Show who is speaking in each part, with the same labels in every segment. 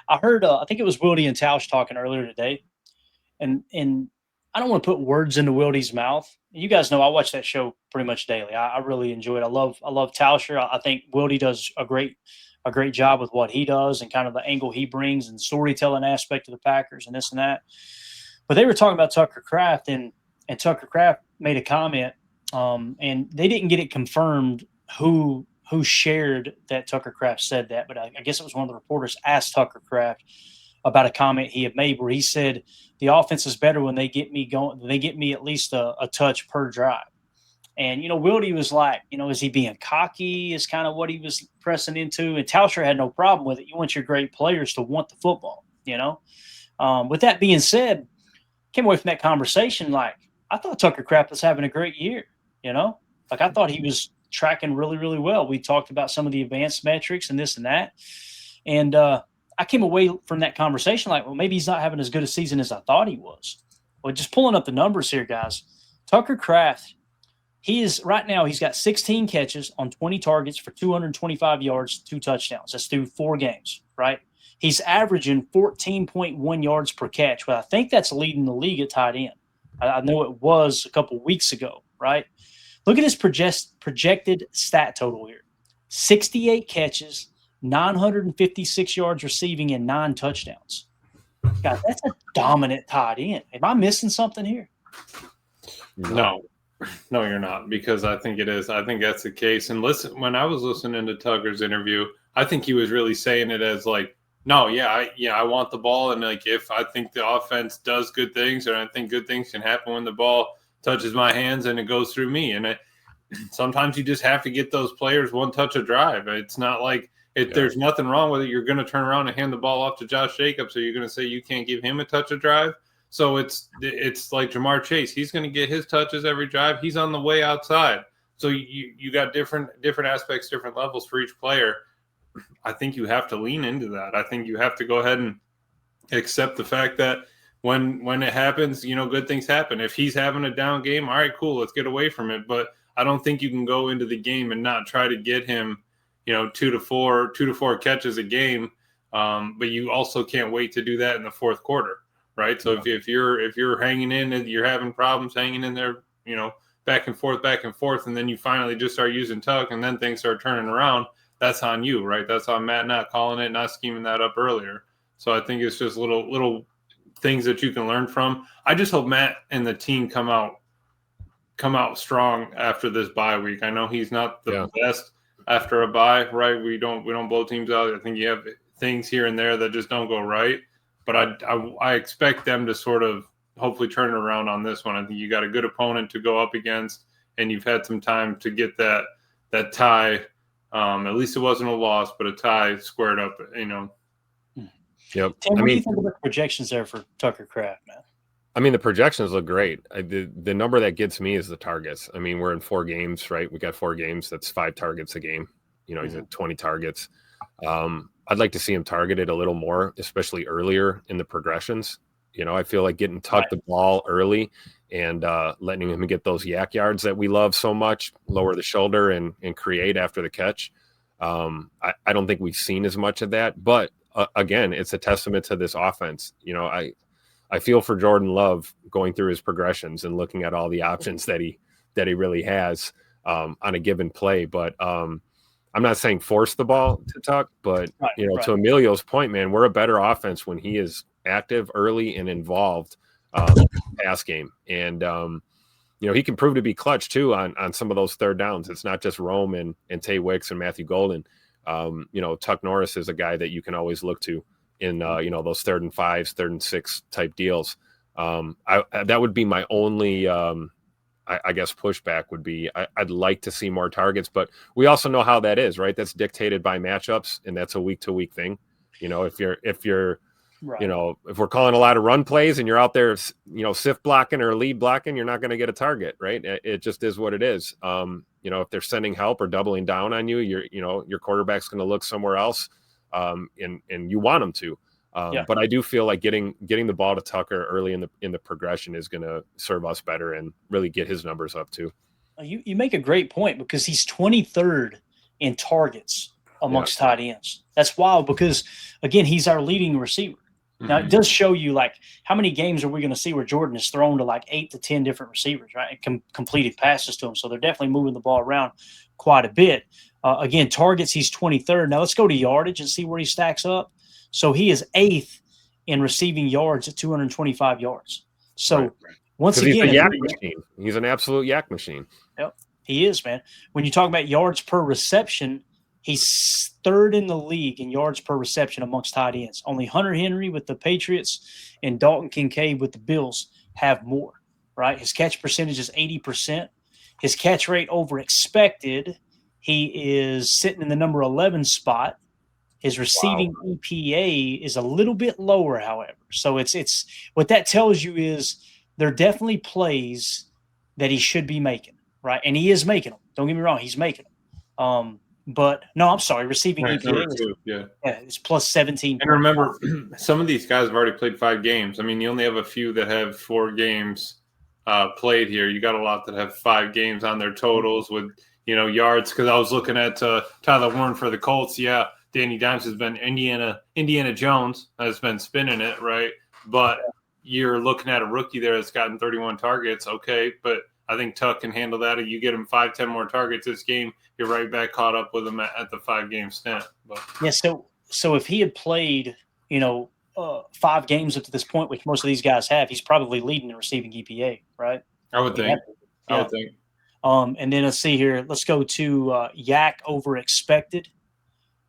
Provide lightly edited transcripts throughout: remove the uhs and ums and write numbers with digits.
Speaker 1: I heard, I think it was Wildy and Tausch talking earlier today, and I don't want to put words into Wildy's mouth. You guys know I watch that show pretty much daily. I really enjoy it. I love Tauscher. I think Wildy does a great job with what he does and kind of the angle he brings and storytelling aspect of the Packers and this and that. But they were talking about Tucker Kraft, and Tucker Kraft made a comment, and they didn't get it confirmed who shared that Tucker Kraft said that, but I guess it was one of the reporters asked Tucker Kraft about a comment he had made where he said the offense is better when they get me going. They get me at least a touch per drive. And Wildy was like, is he being cocky? Is kind of what he was pressing into. And Tauscher had no problem with it. You want your great players to want the football. With that being said, came away from that conversation like I thought Tucker Kraft was having a great year. Like I thought he was tracking really, really well. We talked about some of the advanced metrics and this and that. And I came away from that conversation like, well, maybe he's not having as good a season as I thought he was. Well, just pulling up the numbers here, guys. Tucker Kraft, he's got 16 catches on 20 targets for 225 yards, 2 touchdowns. That's through 4 games, right? He's averaging 14.1 yards per catch. Well, I think that's leading the league at tight end. I know it was a couple weeks ago, right? Look at his projected stat total here. 68 catches, 956 yards receiving, and 9 touchdowns. God, that's a dominant tight end. Am I missing something here?
Speaker 2: No, you're not, because I think it is. I think that's the case. And listen, when I was listening to Tucker's interview, I think he was really saying it as like, no, I want the ball. And like, if I think the offense does good things, and I think good things can happen when the ball touches my hands and it goes through me. And sometimes you just have to get those players one touch a drive. It's not like there's nothing wrong with it. You're going to turn around and hand the ball off to Josh Jacobs. So you're going to say you can't give him a touch a drive. So it's like Jamar Chase. He's going to get his touches every drive. He's on the way outside. So you got different aspects, different levels for each player. I think you have to lean into that. I think you have to go ahead and accept the fact that when it happens, good things happen. If he's having a down game, all right, cool, let's get away from it. But I don't think you can go into the game and not try to get him, 2 to 4 catches a game. But you also can't wait to do that in the fourth quarter, right? So if you're hanging in and you're having problems hanging in there, back and forth, and then you finally just start using Tuck, and then things start turning around, that's on you, right? That's on Matt not calling it, not scheming that up earlier. So I think it's just little things that you can learn from. I just hope Matt and the team come out strong after this bye week. I know he's not the best after a bye, right? We don't blow teams out. I think you have things here and there that just don't go right, but I expect them to sort of hopefully turn it around on this one. I think you got a good opponent to go up against, and you've had some time to get that tie. At least it wasn't a loss, but a tie squared up,
Speaker 1: Yep. Tim, what do you think about the projections there for Tucker Kraft, man?
Speaker 3: I mean, the projections look great. The number that gets me is the targets. I mean, we're in 4 games, right? We got 4 games. That's 5 targets a game. He's at 20 targets. I'd like to see him targeted a little more, especially earlier in the progressions. I feel like getting Tuck the ball early and letting him get those yak yards that we love so much, lower the shoulder and create after the catch. I don't think we've seen as much of that, but again, it's a testament to this offense. I feel for Jordan Love going through his progressions and looking at all the options that he really has on a given play. But I'm not saying force the ball to Tuck, but to Emilio's point, man, we're a better offense when he is active, early, and involved pass game. And he can prove to be clutch too on some of those third downs. It's not just Rome and Tay Wicks and Matthew Golden. Tuck Norris is a guy that you can always look to in those 3rd and 5s, 3rd and 6 type deals. That would be my only I guess pushback would be I'd like to see more targets, but we also know how that is, right? That's dictated by matchups, and that's a week to week thing. If you're right. If we're calling a lot of run plays and you're out there, sift blocking or lead blocking, you're not going to get a target, right? It just is what it is. If they're sending help or doubling down on you, your quarterback's going to look somewhere else, and you want them to. But I do feel like getting the ball to Tucker early in the progression is going to serve us better and really get his numbers up too.
Speaker 1: You make a great point because he's 23rd in targets amongst tight ends. That's wild because, again, he's our leading receiver. Now, it does show you, like, how many games are we going to see where Jordan has thrown to, like, 8 to 10 different receivers, right, and completed passes to him. So they're definitely moving the ball around quite a bit. Again, targets, he's 23rd. Now let's go to yardage and see where he stacks up. So he is 8th in receiving yards at 225 yards. So once again,
Speaker 3: he's a yak machine. He's an absolute yak machine.
Speaker 1: Yep, he is, man. When you talk about yards per reception, he's 3rd in the league in yards per reception amongst tight ends. Only Hunter Henry with the Patriots and Dalton Kincaid with the Bills have more, right? His catch percentage is 80%. His catch rate over expected, he is sitting in the number 11 spot. His receiving EPA is a little bit lower, however. So it's what that tells you is there are definitely plays that he should be making, right? And he is making them. Don't get me wrong, he's making them. But no, I'm sorry, receiving EPA it's plus 17.
Speaker 2: And remember, some of these guys have already played 5 games. I mean, you only have a few that have 4 games played here. You got a lot that have 5 games on their totals with yards. Because I was looking at Tyler Warren for the Colts. Yeah, Danny Dimes has been Indiana Jones has been spinning it, right? But you're looking at a rookie there that's gotten 31 targets. Okay, but I think Tuck can handle that. If you get him 5-10 more targets this game, you're right back caught up with him at the 5-game stint. But
Speaker 1: yeah, so if he had played, 5 games up to this point, which most of these guys have, he's probably leading the receiving EPA, right?
Speaker 2: I would think. I would think.
Speaker 1: And then let's see here. Let's go to Yak over expected.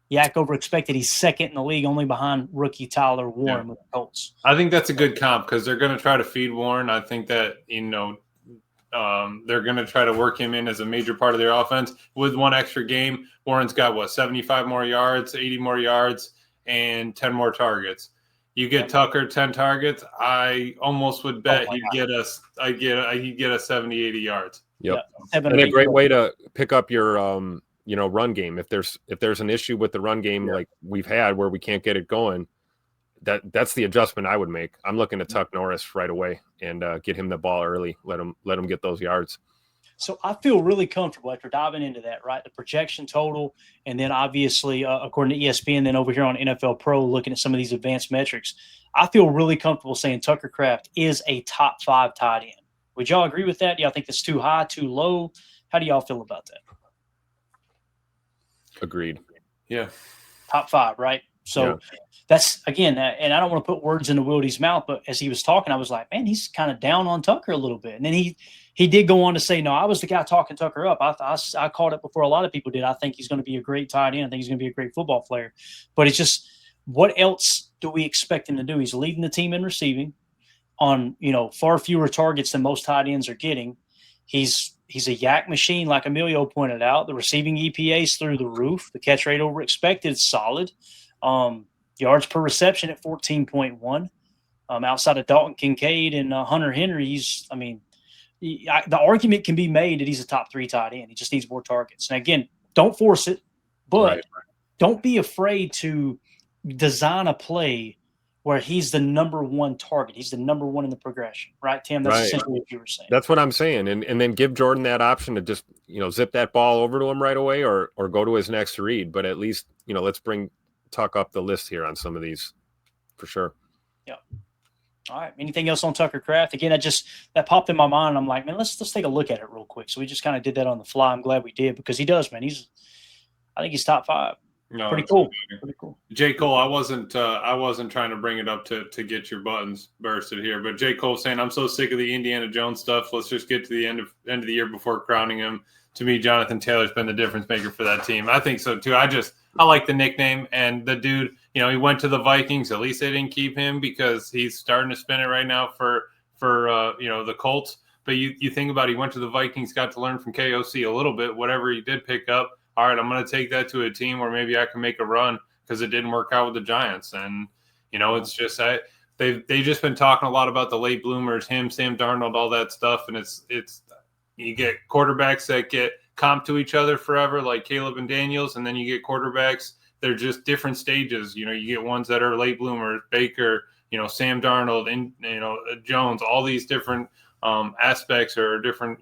Speaker 1: Yak over expected. He's 2nd in the league, only behind rookie Tyler Warren with the Colts.
Speaker 2: I think that's a good comp because they're going to try to feed Warren. I think that they're going to try to work him in as a major part of their offense. With 1 extra game, Warren's got 75 more yards, 80 more yards, and 10 more targets. You get Tucker 10 targets, I almost would bet he'd get us. He'd get us 70, 80 yards.
Speaker 3: Yep, and a great way to pick up your run game. If there's an issue with the run game like we've had where we can't get it going, that's the adjustment I would make. I'm looking to Tuck Norris right away and get him the ball early. Let him get those yards.
Speaker 1: So I feel really comfortable after diving into that, right? The projection total, and then obviously, according to ESPN, then over here on NFL Pro, looking at some of these advanced metrics, I feel really comfortable saying Tucker Kraft is a top 5 tight end. Would y'all agree with that? Do y'all think that's too high, too low? How do y'all feel about that?
Speaker 3: Agreed.
Speaker 2: Yeah.
Speaker 1: Top 5, right? So that's, again, and I don't want to put words into Wildy's mouth, but as he was talking, I was like, man, he's kind of down on Tucker a little bit. And then he did go on to say, no, I was the guy talking Tucker up. I called it before a lot of people did. I think he's going to be a great tight end. I think he's going to be a great football player. But it's just, what else do we expect him to do? He's leading the team in receiving on, far fewer targets than most tight ends are getting. He's a yak machine, like Emilio pointed out. The receiving EPA is through the roof. The catch rate over expected is solid. Yards per reception at 14.1. Outside of Dalton Kincaid and Hunter Henry, the argument can be made that he's a top 3 tight end. He just needs more targets. And again, don't force it, but don't be afraid to design a play where he's the number 1 target. He's the number 1 in the progression, right, Tim? That's essentially what you were saying.
Speaker 3: That's what I'm saying. And then give Jordan that option to just, zip that ball over to him right away or go to his next read. But at least, let's bring Tuck up the list here on some of these for sure.
Speaker 1: Yeah. All right. Anything else on Tucker Kraft? Again, that popped in my mind. I'm like, man, let's take a look at it real quick. So we just kind of did that on the fly. I'm glad we did because he does, man. I think he's top 5.
Speaker 2: No,
Speaker 1: pretty cool. Pretty cool.
Speaker 2: J. Cole, I wasn't trying to bring it up to get your buttons bursted here, but J. Cole saying, I'm so sick of the Indiana Jones stuff. Let's just get to the end of the year before crowning him. To me, Jonathan Taylor's been the difference maker for that team. I think so too. I like the nickname, and the dude, he went to the Vikings. At least they didn't keep him because he's starting to spin it right now for the Colts. But you think about it, he went to the Vikings, got to learn from KOC a little bit, whatever he did pick up. All right, I'm going to take that to a team where maybe I can make a run because it didn't work out with the Giants. And, it's just they've just been talking a lot about the late bloomers, him, Sam Darnold, all that stuff. And it's you get quarterbacks that get comp to each other forever, like Caleb and Daniels, and then you get quarterbacks, they're just different stages. You get ones that are late bloomers, Baker, Sam Darnold, and Jones, all these different aspects or different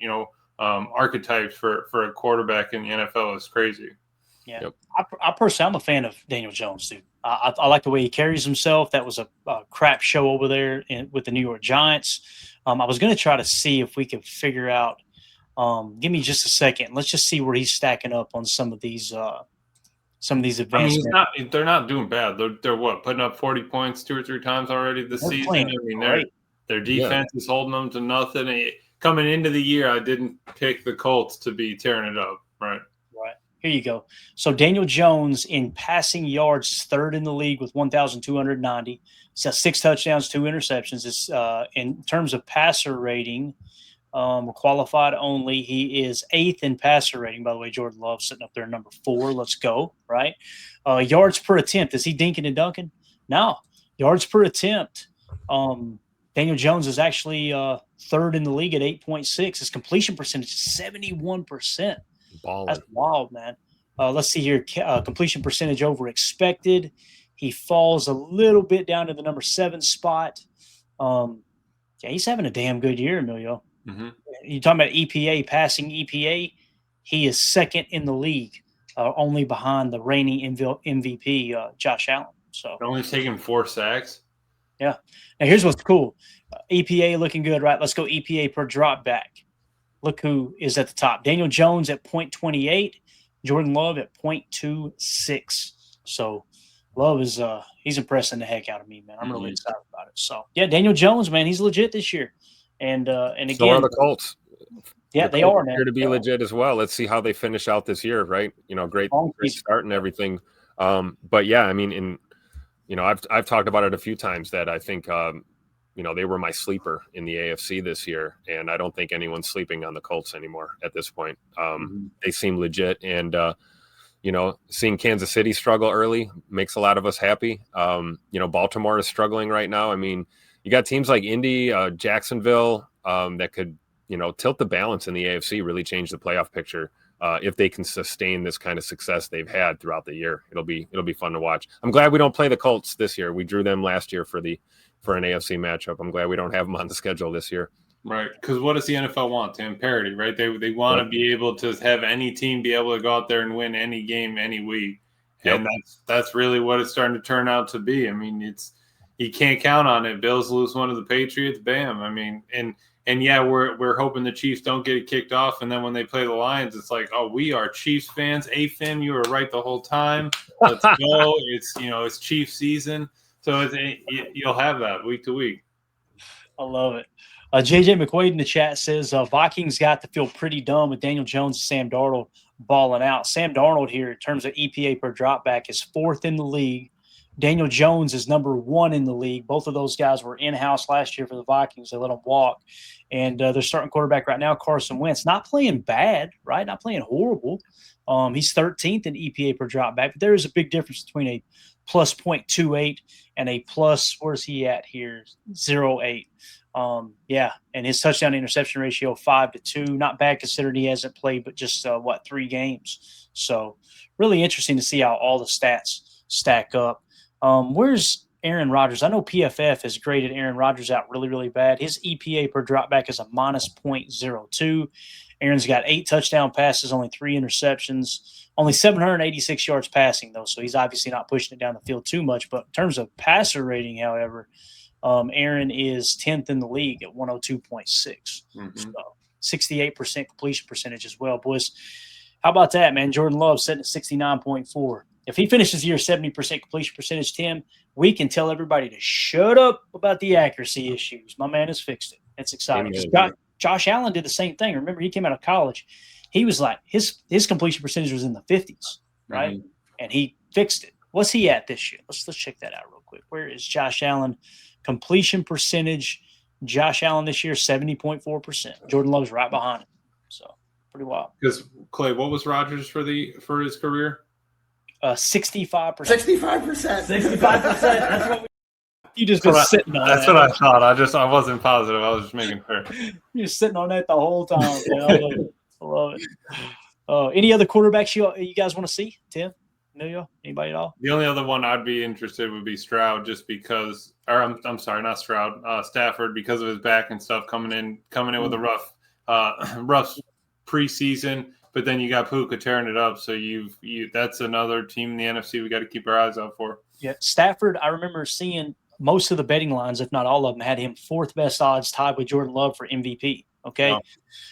Speaker 2: archetypes for a quarterback in the NFL is crazy.
Speaker 1: Yeah.
Speaker 3: Yep.
Speaker 1: I personally, I'm a fan of Daniel Jones, dude. I like the way he carries himself. That was a crap show over there with the New York Giants. I was going to try to see if we could figure out. Give me just a second. Let's just see where he's stacking up on some of these
Speaker 2: I mean,
Speaker 1: advancements.
Speaker 2: they're not doing bad. They're what, putting up 40 points 2 or 3 times already this
Speaker 1: They're
Speaker 2: season.
Speaker 1: playing
Speaker 2: I mean,
Speaker 1: great.
Speaker 2: their defense is holding them to nothing. Coming into the year, I didn't pick the Colts to be tearing it up, right?
Speaker 1: Right. Here you go. So Daniel Jones in passing yards is third in the league with 1,290. He's got 6 touchdowns, 2 interceptions. It's, in terms of passer rating, qualified only, he is 8th in passer rating. By the way, Jordan Love sitting up there number 4. Let's go, right? Yards per attempt. Is he dinking and dunking? No. Yards per attempt. Daniel Jones is actually third in the league at 8.6. His completion percentage is 71%.
Speaker 3: Balling.
Speaker 1: That's wild, man. Let's see here. Completion percentage over expected. He falls a little bit down to the number 7 spot. Yeah, he's having a damn good year, Emilio.
Speaker 2: Mm-hmm.
Speaker 1: You're talking about EPA, passing EPA. He is second in the league, only behind the reigning MVP, Josh Allen. So
Speaker 2: They're only taking 4 sacks.
Speaker 1: Yeah. Now here's what's cool. EPA looking good, right? Let's go EPA per drop back. Look who is at the top. Daniel Jones at 0.28, Jordan Love at 0.26. So Love is he's impressing the heck out of me, man. I'm really excited about it. So yeah, Daniel Jones, man, he's legit this year. And again,
Speaker 3: so are the Colts.
Speaker 1: Yeah,
Speaker 3: the
Speaker 1: they
Speaker 3: Colts
Speaker 1: are, man.
Speaker 3: Here to be legit as well. Let's see how they finish out this year, right? Great start and everything. But yeah, I mean, I've talked about it a few times that I think they were my sleeper in the AFC this year, and I don't think anyone's sleeping on the Colts anymore at this point. They seem legit, and seeing Kansas City struggle early makes a lot of us happy. Baltimore is struggling right now. I mean, you got teams like Indy, Jacksonville that could tilt the balance in the AFC, really change the playoff picture. If they can sustain this kind of success they've had throughout the year, it'll be fun to watch. I'm glad we don't play the Colts this year. We drew them last year for an AFC matchup. I'm glad we don't have them on the schedule this year.
Speaker 2: Right, because what does the NFL want, Tim? Parity, right? They want to be able to have any team be able to go out there and win any game any week, and that's really what it's starting to turn out to be. I mean, you can't count on it. Bills lose one of the Patriots, bam. I mean, and yeah, we're hoping the Chiefs don't get it kicked off, and then when they play the Lions, it's like, oh, we are Chiefs fans. AFIM, you were right the whole time. Let's go. It's Chiefs season, so you'll have that week to week.
Speaker 1: I love it. JJ McQuaid in the chat says Vikings got to feel pretty dumb with Daniel Jones and Sam Darnold balling out. Sam Darnold here, in terms of EPA per dropback, is 4th in the league. Daniel Jones is number 1 in the league. Both of those guys were in-house last year for the Vikings. They let them walk. And their starting quarterback right now, Carson Wentz, not playing bad, right? Not playing horrible. He's 13th in EPA per dropback. But there is a big difference between a plus 0.28 and a plus, where's he at here? 0.8. And his touchdown to interception ratio 5-2, not bad considering he hasn't played but just 3 games. So really interesting to see how all the stats stack up. Where's Aaron Rodgers? I know PFF has graded Aaron Rodgers out really, really bad. His EPA per dropback is a minus 0.02. Aaron's got 8 touchdown passes, only 3 interceptions, only 786 yards passing, though. So he's obviously not pushing it down the field too much. But in terms of passer rating, however, Aaron is 10th in the league at 102.6. So 68% completion percentage as well. Boys, how about that, man? Jordan Love sitting at 69.4. If he finishes the year 70% completion percentage, Tim, we can tell everybody to shut up about the accuracy issues. My man has fixed it. It's exciting. Josh Allen did the same thing. Remember, he came out of college. He was like, his completion percentage was in the 50s, right? And he fixed it. What's he at this year? Let's check that out real quick. Where is Josh Allen? Completion percentage, Josh Allen this year, 70.4%. Jordan Love's right behind him. So pretty wild.
Speaker 2: Because Clay, what was Rodgers for his career?
Speaker 1: 65%.
Speaker 4: 65%.
Speaker 1: 65%. That's what you just been sitting on.
Speaker 2: That's what I thought. I wasn't positive. I was just making sure.
Speaker 1: You're sitting on that the whole time. Man. I love it. Any other quarterbacks you guys want to see, Tim? Emilio? Anybody at all?
Speaker 2: The only other one I'd be interested would be Stroud, just because, or I'm sorry, not Stroud, Stafford, because of his back and stuff coming in with a rough preseason. but then you got Puka tearing it up. So that's another team in the NFC we got to keep our eyes out for.
Speaker 1: Yeah, Stafford, I remember seeing most of the betting lines, if not all of them, had him fourth best odds tied with Jordan Love for MVP. Okay.
Speaker 2: Wow.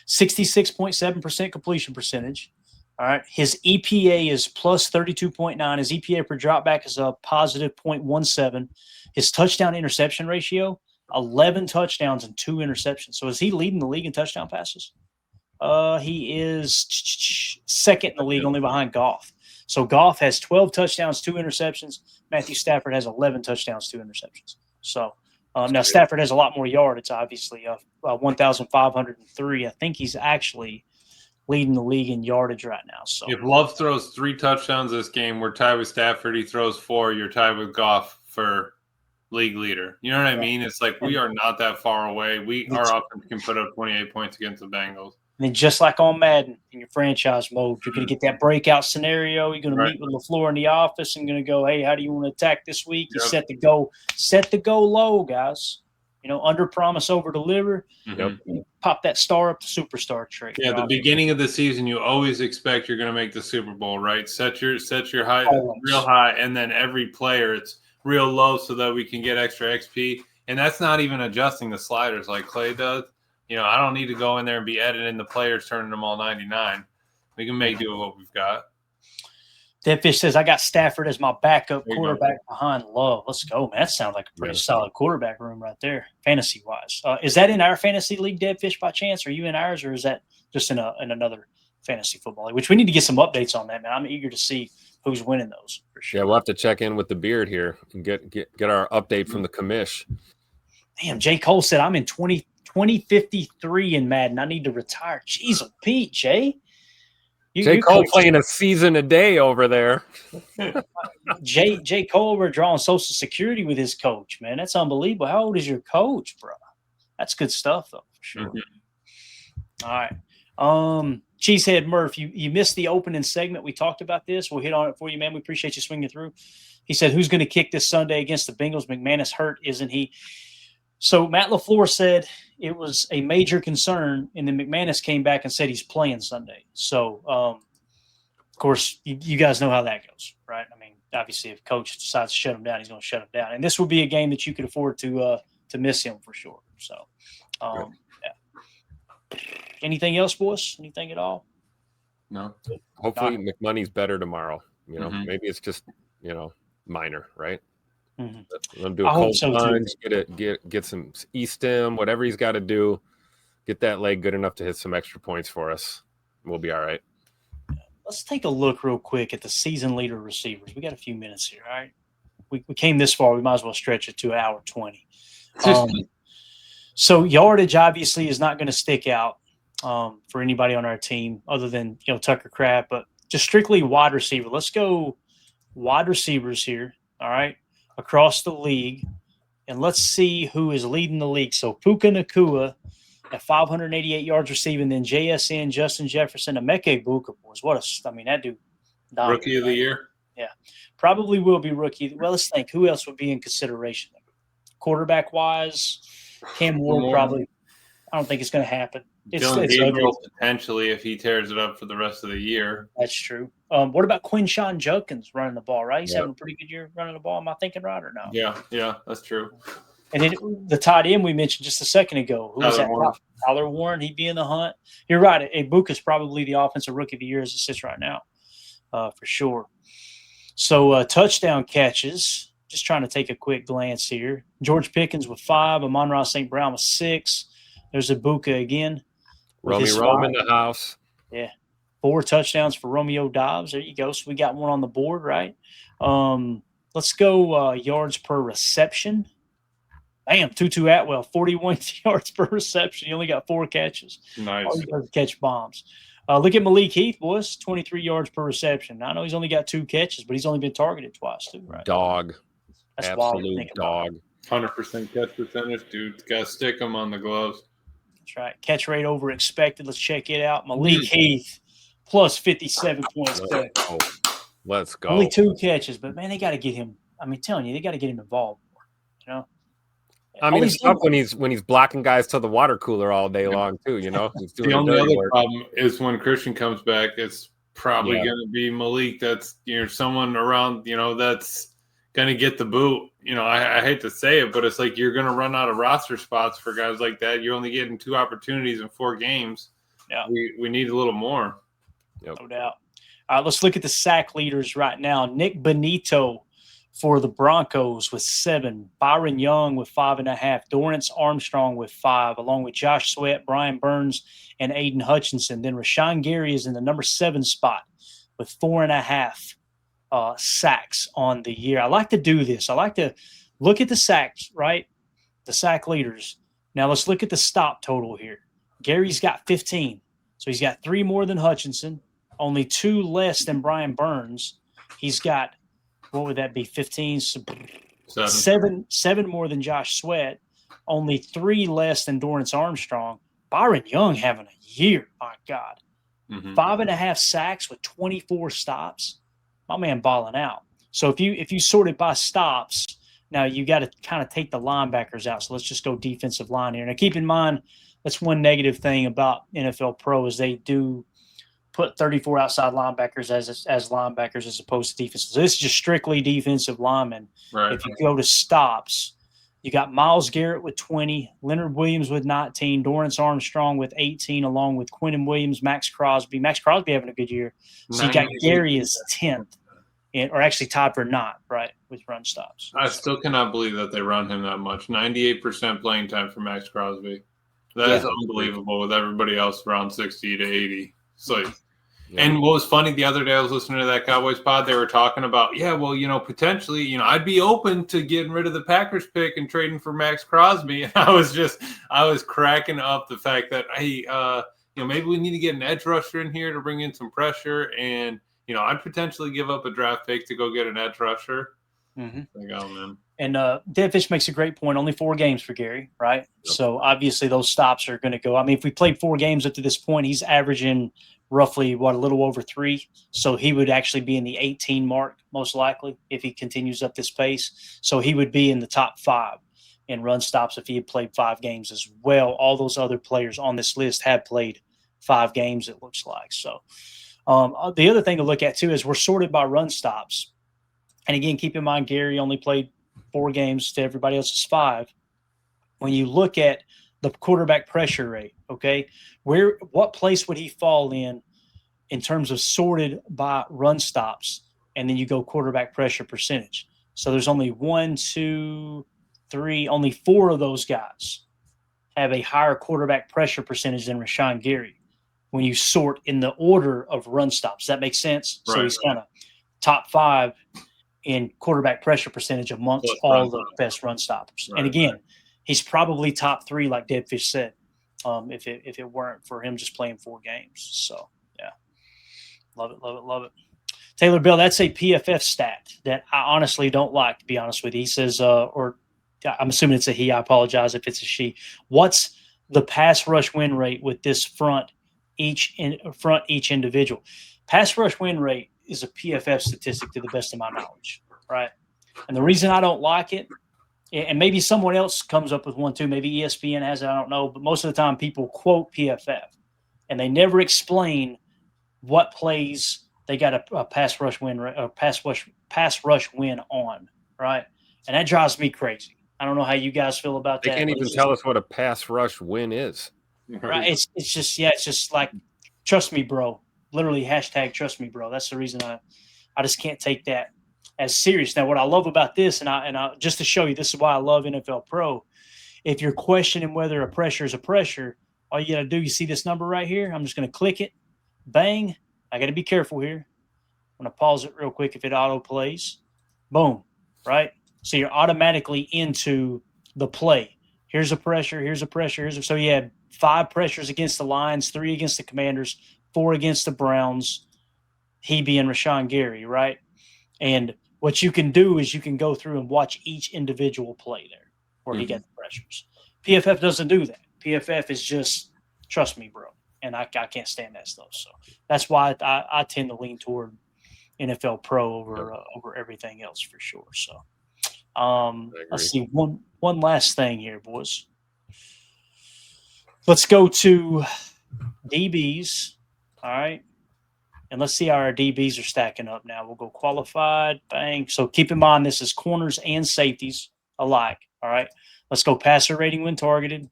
Speaker 1: 66.7% completion percentage. All right. His EPA is plus 32.9. His EPA per dropback is a positive 0.17. His touchdown interception ratio, 11 touchdowns and 2 interceptions. So is he leading the league in touchdown passes? He is second in the league, only behind Goff. So Goff has 12 touchdowns, 2 interceptions. Matthew Stafford has 11 touchdowns, 2 interceptions. So now Stafford has a lot more yardage, obviously, 1,503. I think he's actually leading the league in yardage right now. So
Speaker 2: if Love throws 3 touchdowns this game, we're tied with Stafford. He throws 4. You're tied with Goff for league leader. You know what I mean? It's like we are not that far away. Our offense can put up 28 points against the Bengals.
Speaker 1: And then just like on Madden, in your franchise mode, you're going to get that breakout scenario. You're going to meet with LaFleur in the office and going to go, hey, how do you want to attack this week? You set the goal low, guys. Under promise, over deliver. Pop that star up the superstar trick.
Speaker 2: Yeah, the beginning of the season, you always expect you're going to make the Super Bowl, right? Set your high real high, and then every player it's real low so that we can get extra XP. And that's not even adjusting the sliders like Clay does. I don't need to go in there and be editing the players, turning them all 99. We can make do with what we've got.
Speaker 1: Deadfish says, I got Stafford as my backup quarterback behind Love. Let's go, man. That sounds like a pretty solid quarterback room right there, fantasy-wise. Is that in our fantasy league, Deadfish, by chance? Are you in ours, or is that just in another fantasy football league? Which we need to get some updates on that, man. I'm eager to see who's winning those for sure.
Speaker 3: Yeah, we'll have to check in with the beard here and get our update from the commish.
Speaker 1: Damn, J. Cole said, I'm in 2053 in Madden. I need to retire. Jeez, Pete, Jay.
Speaker 3: J. Cole playing a season a day over there.
Speaker 1: J. Cole, we're drawing Social Security with his coach, man. That's unbelievable. How old is your coach, bro? That's good stuff, though, for sure. All right. Cheesehead Murph, you missed the opening segment. We talked about this. We'll hit on it for you, man. We appreciate you swinging through. He said, who's going to kick this Sunday against the Bengals? McManus hurt, isn't he? So Matt LaFleur said it was a major concern, and then McManus came back and said he's playing Sunday. So, of course, you guys know how that goes, right? I mean, obviously, if coach decides to shut him down, he's going to shut him down. And this would be a game that you could afford to miss him for sure. So, yeah. Anything else, boys? Anything at all?
Speaker 2: No.
Speaker 3: Hopefully McMoney's better tomorrow. Maybe it's just, minor, right? Let him do a cold plunge, get some E-stim, whatever he's got to do, get that leg good enough to hit some extra points for us. We'll be all right.
Speaker 1: Let's take a look real quick at the season leader receivers. We got a few minutes here, all right? We came this far. We might as well stretch it to an hour 20. So yardage obviously is not going to stick out for anybody on our team other than Tucker Kraft, but just strictly wide receiver. Let's go wide receivers here, all right, across the league, and let's see who is leading the league. So Puka Nacua at 588 yards receiving, then JSN, Justin Jefferson, Emeka Buka, boys. That dude.
Speaker 2: Rookie of the year?
Speaker 1: Yeah, probably will be rookie. Well, let's think. Who else would be in consideration? Quarterback-wise, Cam Ward probably. I don't think it's going to happen.
Speaker 2: Dylan Gabriel potentially if he tears it up for the rest of the year.
Speaker 1: That's true. What about Quinshawn Judkins running the ball, right? He's having a pretty good year running the ball. Am I thinking right or no?
Speaker 2: Yeah, that's true.
Speaker 1: And then the tight end we mentioned just a second ago. Who was that? Tyler Warren. He'd be in the hunt. You're right. Ibuka's probably the offensive rookie of the year as it sits right now, for sure. So touchdown catches. Just trying to take a quick glance here. George Pickens with 5. Amon-Ra St. Brown with 6. There's Ibuka again.
Speaker 3: Rome in the house.
Speaker 1: Yeah. 4 touchdowns for Romeo Dobbs. There you go. So we got one on the board, right? Let's go yards per reception. Bam, Tutu Atwell, 41 yards per reception. He only got 4 catches.
Speaker 2: Nice.
Speaker 1: All he does is catch bombs. Look at Malik Heath, boys, 23 yards per reception. I know he's only got 2 catches, but he's only been targeted twice too, right?
Speaker 3: Dog.
Speaker 1: That's
Speaker 3: absolute dog.
Speaker 2: 100% catch percentage, dude. Got to stick him on the gloves.
Speaker 1: That's right. Catch rate over expected. Let's check it out. Malik Heath plus 57 points.
Speaker 3: Let's go.
Speaker 1: Only 2 catches, but man, they got to get him. I mean, telling you, they got to get him involved more.
Speaker 3: I mean, it's tough when he's blocking guys to the water cooler all day long too. He's doing
Speaker 2: the only other
Speaker 3: work.
Speaker 2: problem is when Christian comes back, it's probably going to be Malik. That's someone around that's going to get the boot. I hate to say it, but it's like you're going to run out of roster spots for guys like that. You're only getting 2 opportunities in 4 games.
Speaker 1: Yeah,
Speaker 2: we need a little more.
Speaker 1: Yep. No doubt. All right, let's look at the sack leaders right now. Nick Benito for the Broncos with 7, Byron Young with 5.5, Dorrance Armstrong with 5, along with Josh Sweat, Brian Burns, and Aiden Hutchinson. Then Rashawn Gary is in the number 7 spot with 4.5 sacks on the year. I like to do this. I like to look at the sacks, right? The sack leaders. Now let's look at the stop total here. Gary's got 15, so he's got 3 more than Hutchinson, only 2 less than Brian Burns. He's got, what would that be, 15? 7 more than Josh Sweat, only 3 less than Dorrance Armstrong. Byron Young having a year, my God. 5.5 sacks with 24 stops. My man balling out. So if you sort it by stops, now you got to kind of take the linebackers out. So let's just go defensive line here. Now keep in mind, that's one negative thing about NFL Pro is they do put 34 outside linebackers as linebackers as opposed to defense. So this is just strictly defensive linemen.
Speaker 2: Right.
Speaker 1: If you go to stops, you got Myles Garrett with 20, Leonard Williams with 19, Dorrance Armstrong with 18, along with Quinnen Williams, Max Crosby. Max Crosby having a good year. So you got Gary as 10th, or actually tied for 9th, right, with run stops.
Speaker 2: I still cannot believe that they run him that much. 98% playing time for Max Crosby. That is unbelievable with everybody else around 60 to 80. So, and what was funny the other day, I was listening to that Cowboys pod. They were talking about, potentially, I'd be open to getting rid of the Packers pick and trading for Max Crosby. And I was cracking up the fact that, hey, maybe we need to get an edge rusher in here to bring in some pressure. And, I'd potentially give up a draft pick to go get an edge rusher. Like, oh, man.
Speaker 1: And Deadfish makes a great point. Only 4 games for Gary, right? Yep. So obviously those stops are going to go. I mean, if we played 4 games up to this point, he's averaging roughly, a little over 3. So he would actually be in the 18 mark, most likely, if he continues up this pace. So he would be in the top 5 in run stops if he had played 5 games as well. All those other players on this list have played 5 games, it looks like. So the other thing to look at, too, is we're sorted by run stops. And again, keep in mind, Gary only played 4 games to everybody else's 5. When you look at the quarterback pressure rate, okay, what place would he fall in terms of sorted by run stops? And then you go quarterback pressure percentage. So there's only 1, 2, 3, only 4 of those guys have a higher quarterback pressure percentage than Rashawn Gary when you sort in the order of run stops. Does that make sense? Right. So he's kind of top 5 in quarterback pressure percentage amongst all the best run stoppers. Right, and again, he's probably top 3, like Deadfish said, if it weren't for him just playing 4 games. So, yeah. Love it. Taylor Bell, that's a PFF stat that I honestly don't like, to be honest with you. He says, or I'm assuming it's a he. I apologize if it's a she. What's the pass rush win rate with this front each individual? Pass rush win rate is a PFF statistic to the best of my knowledge, right? And the reason I don't like it, and maybe someone else comes up with one too, maybe ESPN has it, I don't know, but most of the time people quote PFF, and they never explain what plays they got a pass rush win or pass rush win on, right? And that drives me crazy. I don't know how you guys feel about that.
Speaker 3: They can't even tell us what a pass rush win is.
Speaker 1: Right? It's just like, trust me, bro. Literally hashtag trust me, bro. That's the reason I just can't take that as serious. Now, what I love about this, and I just to show you, this is why I love NFL Pro. If you're questioning whether a pressure is a pressure, all you got to do, you see this number right here? I'm just going to click it. Bang. I got to be careful here. I'm going to pause it real quick if it auto plays. Boom. Right? So you're automatically into the play. Here's a pressure. So you had 5 pressures against the Lions, 3 against the Commanders, 4 against the Browns, he being Rashawn Gary, right? And what you can do is you can go through and watch each individual play there where he got the pressures. PFF doesn't do that. PFF is just, trust me, bro. And I can't stand that stuff. So that's why I tend to lean toward NFL Pro over everything else for sure. So let's see. One one last thing here, boys. Let's go to DBs. All right. And let's see how our DBs are stacking up now. We'll go qualified. Bang. So keep in mind, this is corners and safeties alike. All right. Let's go passer rating when targeted,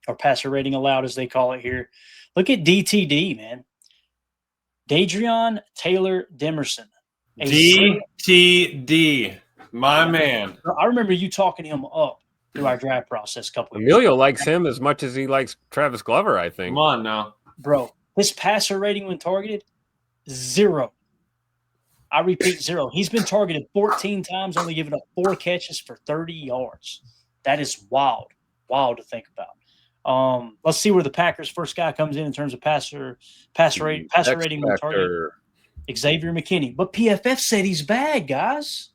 Speaker 1: or passer rating allowed, as they call it here. Look at DTD, man. Dadrion Taylor Demerson.
Speaker 2: DTD, my man.
Speaker 1: I remember you talking him up through our draft process a couple of years
Speaker 3: Emilio
Speaker 1: ago.
Speaker 3: likes him as much as he likes Travis Glover, I think.
Speaker 2: Come on now.
Speaker 1: Bro, his passer rating when targeted, 0. I repeat, 0. He's been targeted 14 times, only giving up 4 catches for 30 yards. That is wild to think about. Let's see where the Packers' first guy comes in terms of passer rating when targeted. Xavier McKinney. But PFF said he's bad, guys.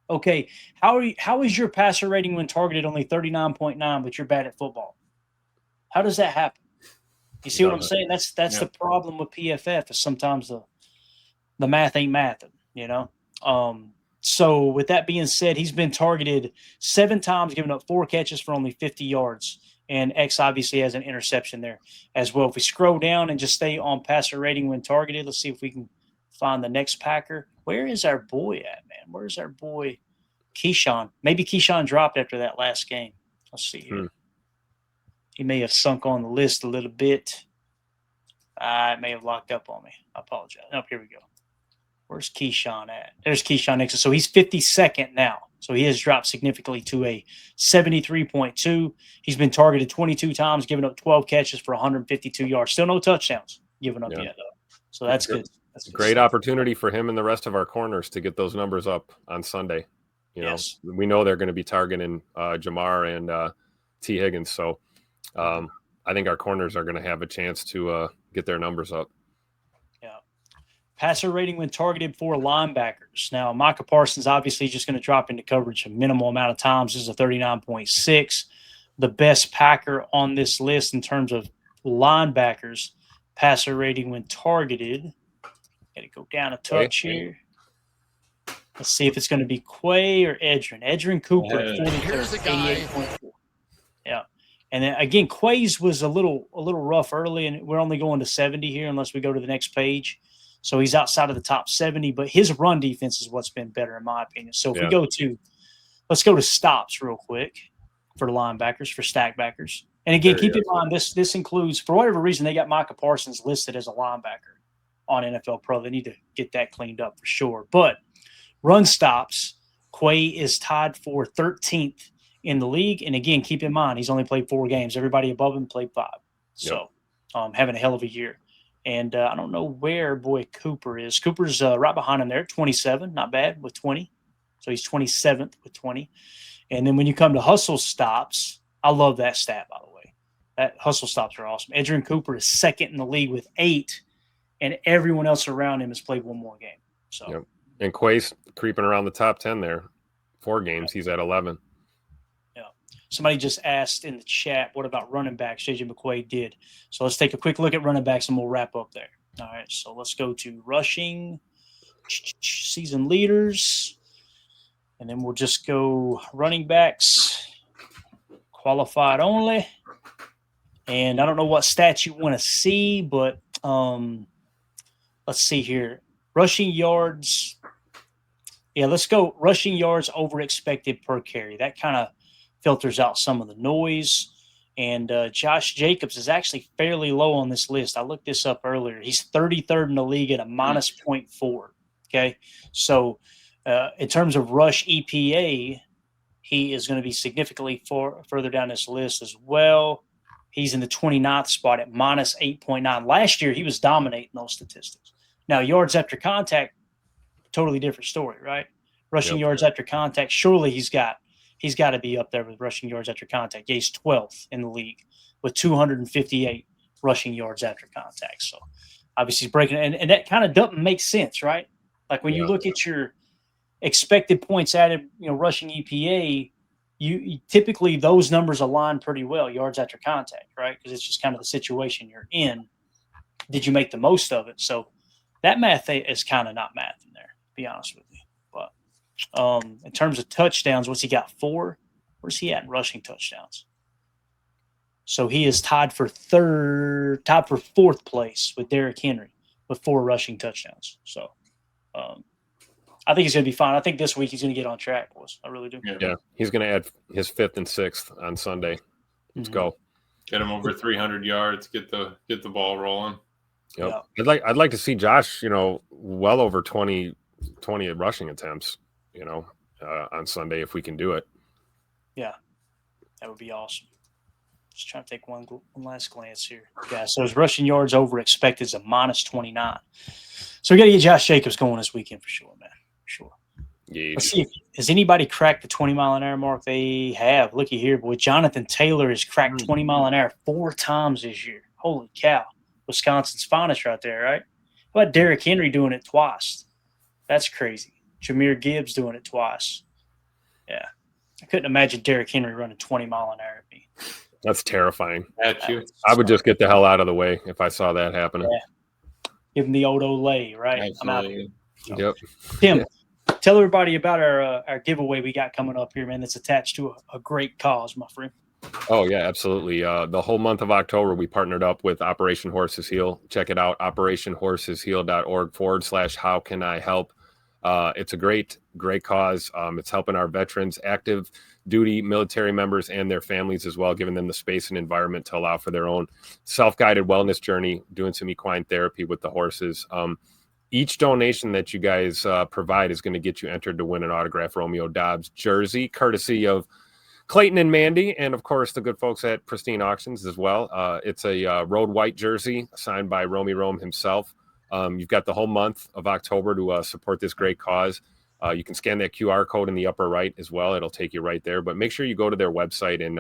Speaker 1: Okay, how is your passer rating when targeted only 39.9, but you're bad at football? How does that happen? You see what I'm saying? That's the problem with PFF, is sometimes the math ain't mathing, you know? So with that being said, he's been targeted 7 times, giving up 4 catches for only 50 yards. And X obviously has an interception there as well. If we scroll down and just stay on passer rating when targeted, let's see if we can find the next Packer. Where is our boy at, man? Where's our boy Keyshawn? Maybe Keyshawn dropped after that last game. Let's see here. He may have sunk on the list a little bit. It may have locked up on me. I apologize. Oh, here we go. Where's Keyshawn at? There's Keyshawn Nixon. So he's 52nd now. So he has dropped significantly to a 73.2. He's been targeted 22 times, giving up 12 catches for 152 yards. Still no touchdowns given up yet, though. So that's good. That's a
Speaker 3: great opportunity for him and the rest of our corners to get those numbers up on Sunday. You know, we know they're going to be targeting Jamar and T. Higgins. So I think our corners are going to have a chance to get their numbers up.
Speaker 1: Yeah. Passer rating when targeted for linebackers. Now, Micah Parsons obviously just going to drop into coverage a minimal amount of times. This is a 39.6. The best Packer on this list in terms of linebackers, passer rating when targeted. Got to go down a touch here. Let's see if it's going to be Quay or Edrin. Edrin Cooper at 43rd, 88.4. Yeah. And then again, Quay's was a little rough early, and we're only going to 70 here unless we go to the next page. So he's outside of the top 70, but his run defense is what's been better in my opinion. So if we go to, let's go to stops real quick for the linebackers, for stack backers. And again, keep in mind, this includes, for whatever reason, they got Micah Parsons listed as a linebacker on NFL Pro. They need to get that cleaned up for sure. But run stops, Quay is tied for 13th in the league. And again, keep in mind, he's only played 4 games. Everybody above him played 5. So having a hell of a year. And I don't know where boy Cooper is. Cooper's right behind him there at 27. Not bad with 20. So he's 27th with 20. And then when you come to hustle stops, I love that stat, by the way. That hustle stops are awesome. Edrin Cooper is 2nd in the league with 8. And everyone else around him has played 1 more game. So,
Speaker 3: and Quay's creeping around the top 10 there. 4 games, he's at 11.
Speaker 1: Yeah. Somebody just asked in the chat, what about running backs? JJ McQuaid did. So let's take a quick look at running backs and we'll wrap up there. All right. So let's go to rushing, season leaders, and then we'll just go running backs, qualified only. And I don't know what stats you want to see, but let's see here. Rushing yards. Yeah, let's go rushing yards over expected per carry. That kind of filters out some of the noise. And Josh Jacobs is actually fairly low on this list. I looked this up earlier. He's 33rd in the league at a minus 0.4. Okay. So in terms of rush EPA, he is going to be significantly further down this list as well. He's in the 29th spot at minus 8.9. Last year, he was dominating those statistics. Now, yards after contact, totally different story, right? Rushing yards after contact, surely he's got to be up there with rushing yards after contact. Yeah, he's 12th in the league with 258 rushing yards after contact. So obviously he's breaking it. And that kind of doesn't make sense, right? Like when you look at your expected points added, rushing EPA, you typically those numbers align pretty well, yards after contact, right? Because it's just kind of the situation you're in. Did you make the most of it? So that math is kind of not math in there, to be honest with you. But in terms of touchdowns, what's he got? 4 Where's he at in rushing touchdowns? So he is tied for fourth place with Derrick Henry with 4 rushing touchdowns. So I think he's going to be fine. I think this week he's going to get on track, boys. I really do.
Speaker 3: Yeah, he's going to add his 5th and 6th on Sunday. Let's go.
Speaker 2: Get him over 300 yards. Get the ball rolling.
Speaker 3: Yep. Yeah. I'd like to see Josh, well over 20 rushing attempts, on Sunday if we can do it.
Speaker 1: Yeah, that would be awesome. Just trying to take one last glance here. Yeah, so his rushing yards over expected is a -29. So we got to get Josh Jacobs going this weekend for sure, man. For sure.
Speaker 3: Yeah.
Speaker 1: Let's see has anybody cracked the 20-mile-an-hour mark? They have. Looky here, boy. Jonathan Taylor has cracked 20 mile an hour 4 times this year. Holy cow. Wisconsin's finest right there, right? How about Derrick Henry doing it twice? That's crazy. Jahmyr Gibbs doing it twice. Yeah. I couldn't imagine Derrick Henry running 20 mile an hour at me.
Speaker 3: That's terrifying.
Speaker 2: At you.
Speaker 3: I would just get the hell out of the way if I saw that happening.
Speaker 1: Yeah. Give him the old Olay, right?
Speaker 2: Absolutely.
Speaker 1: I'm out here.
Speaker 3: Yep.
Speaker 1: Tim, tell everybody about our giveaway we got coming up here, man, that's attached to a great cause, my friend.
Speaker 3: Oh, yeah, absolutely. The whole month of October, we partnered up with Operation Horses Heal. Check it out, operationhorsesheal.org/how can I help. It's a great cause. It's helping our veterans, active duty military members and their families as well, giving them the space and environment to allow for their own self-guided wellness journey, doing some equine therapy with the horses. Each donation that you guys provide is going to get you entered to win an autographed Romeo Dobbs jersey, courtesy of Clayton and Mandy, and of course the good folks at Pristine Auctions as well. It's a road white jersey signed by Romy Rome himself. You've got the whole month of October to support this great cause. You can scan that QR code in the upper right as well. It'll take you right there. But make sure you go to their website and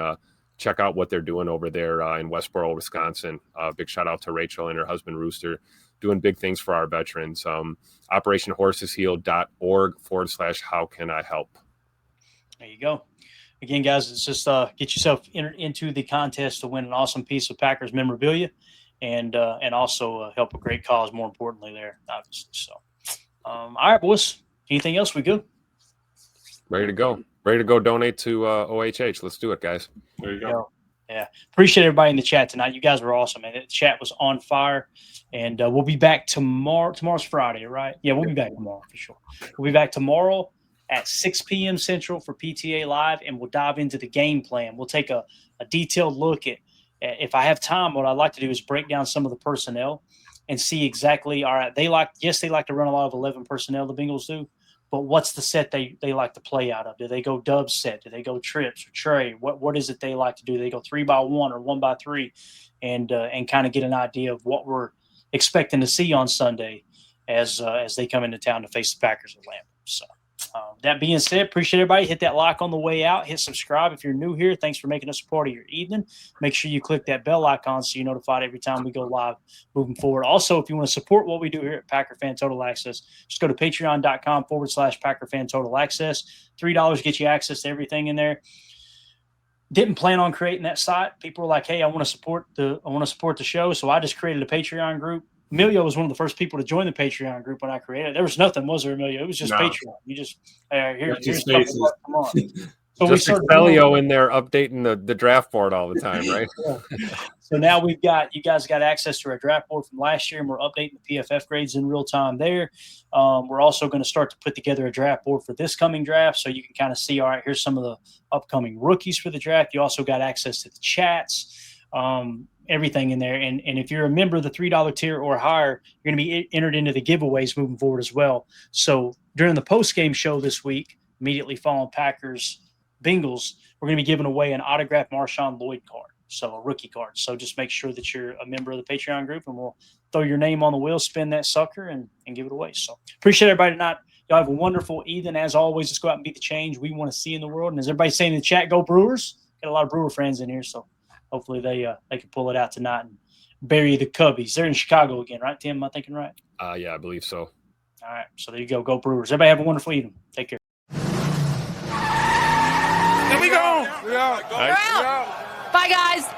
Speaker 3: check out what they're doing over there in Westboro, Wisconsin. Big shout out to Rachel and her husband Rooster, doing big things for our veterans. OperationHorsesHeal.org/how can I help.
Speaker 1: There you go. Again, guys, it's just get yourself into the contest to win an awesome piece of Packers memorabilia and also help a great cause, more importantly, there, obviously. So, all right, boys. Anything else? We good?
Speaker 3: Ready to go. Ready to go donate to OHH. Let's do it, guys.
Speaker 2: There you go.
Speaker 1: Yeah. Appreciate everybody in the chat tonight. You guys were awesome, man. The chat was on fire. And we'll be back tomorrow. Tomorrow's Friday, right? Yeah, we'll be back tomorrow for sure. We'll be back tomorrow at 6 p.m. Central for PTA Live, and we'll dive into the game plan. We'll take a detailed look at, if I have time, what I'd like to do is break down some of the personnel and see exactly, all right, they like to run a lot of 11 personnel, the Bengals do, but what's the set they like to play out of? Do they go dub set? Do they go trips or tray? What is it they like to do? Do they go 3x1 or 1x3 and kind of get an idea of what we're expecting to see on Sunday as they come into town to face the Packers at Lambeau. So that being said, appreciate everybody. Hit that like on the way out. Hit subscribe if you're new here. Thanks for making us a part of your evening. Make sure you click that bell icon so you're notified every time we go live moving forward. Also, if you want to support what we do here at Packer Fan Total Access, just go to patreon.com/Packer Fan Total Access. $3 gets you access to everything in there. Didn't plan on creating that site. People were like, hey, I want to support the show. So I just created a Patreon group. Emilio was one of the first people to join the Patreon group when I created it. There was nothing, was there, Emilio? It was just Patreon. You just here's come on. So
Speaker 3: just Emilio in there updating the draft board all the time, right?
Speaker 1: So now you guys got access to our draft board from last year, and we're updating the PFF grades in real time there. We're also going to start to put together a draft board for this coming draft, so you can kind of see, all right, here's some of the upcoming rookies for the draft. You also got access to the chats. Everything in there. And if you're a member of the $3 tier or higher, you're going to be entered into the giveaways moving forward as well. So during the post-game show this week, immediately following Packers Bengals, we're going to be giving away an autographed Marshawn Lloyd card, so a rookie card. So just make sure that you're a member of the Patreon group, and we'll throw your name on the wheel, spin that sucker, and give it away. So appreciate everybody tonight. Y'all have a wonderful evening. As always, let's go out and be the change we want to see in the world. And as everybody's saying in the chat, go Brewers. Got a lot of Brewer friends in here, so hopefully they can pull it out tonight and bury the Cubbies. They're in Chicago again, right, Tim? Am I thinking right?
Speaker 3: Yeah, I believe so.
Speaker 1: All right. So there you go. Go Brewers. Everybody have a wonderful evening. Take care.
Speaker 4: Here we go. We're out.
Speaker 5: Bye, guys.